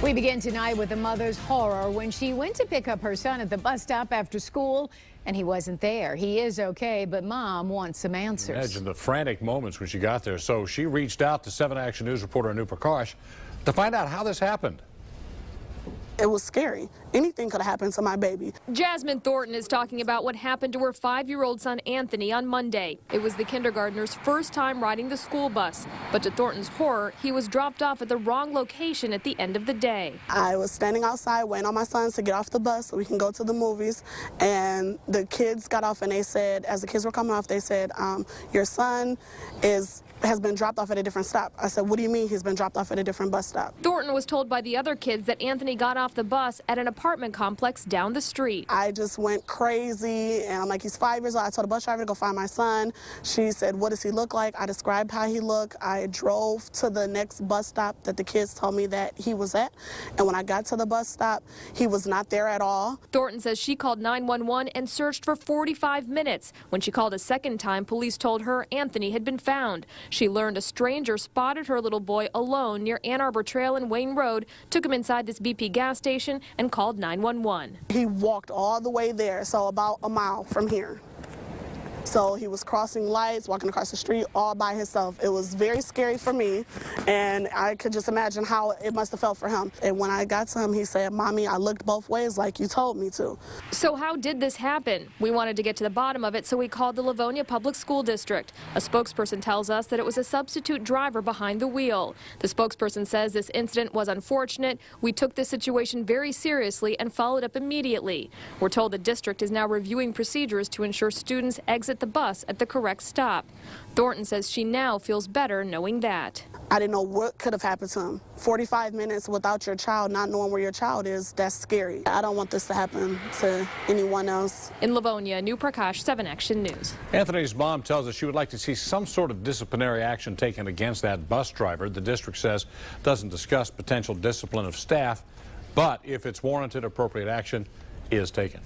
We begin tonight with a mother's horror when she went to pick up her son at the bus stop after school and he wasn't there. He is okay, but mom wants some answers. Imagine the frantic moments when she got there. So she reached out to 7 Action News reporter Anu Prakash to find out how this happened. It was scary. Anything could have happened to my baby. Jasmine Thornton is talking about what happened to her 5-year-old son Anthony on Monday. It was the kindergartner's first time riding the school bus, but to Thornton's horror, he was dropped off at the wrong location at the end of the day. I was standing outside waiting on my son to get off the bus so we can go to the movies, and the kids got off and they said, as the kids were coming off, they said, your son has been dropped off at a different stop. I said, what do you mean he's been dropped off at a different bus stop? Thornton was told by the other kids that Anthony got off the bus at an apartment complex down the street. I just went crazy, and I'm like, he's 5 years old. I told the bus driver to go find my son. She said, what does he look like? I described how he looked. I drove to the next bus stop that the kids told me that he was at, and when I got to the bus stop, he was not there at all. Thornton says she called 911 and searched for 45 minutes. When she called a second time, police told her Anthony had been found. She learned a stranger spotted her little boy alone near Ann Arbor Trail and Wayne Road, took him inside this BP gas station, and called 911. He walked all the way there, so about a mile from here. So he was crossing lights, walking across the street all by himself. It was very scary for me, and I could just imagine how it must have felt for him. And when I got to him, he said, Mommy, I looked both ways like you told me to. So how did this happen? We wanted to get to the bottom of it, so we called the Livonia Public School District. A spokesperson tells us that it was a substitute driver behind the wheel. The spokesperson says this incident was unfortunate. We took this situation very seriously and followed up immediately. We're told the district is now reviewing procedures to ensure students exit the bus at the correct stop. Thornton says she now feels better knowing that. I didn't know what could have happened to him. 45 minutes without your child, not knowing where your child is, that's scary. I don't want this to happen to anyone else. In Livonia, Anu Prakash, 7 Action News. Anthony's mom tells us she would like to see some sort of disciplinary action taken against that bus driver. The district says doesn't discuss potential discipline of staff, but if it's warranted, appropriate action is taken.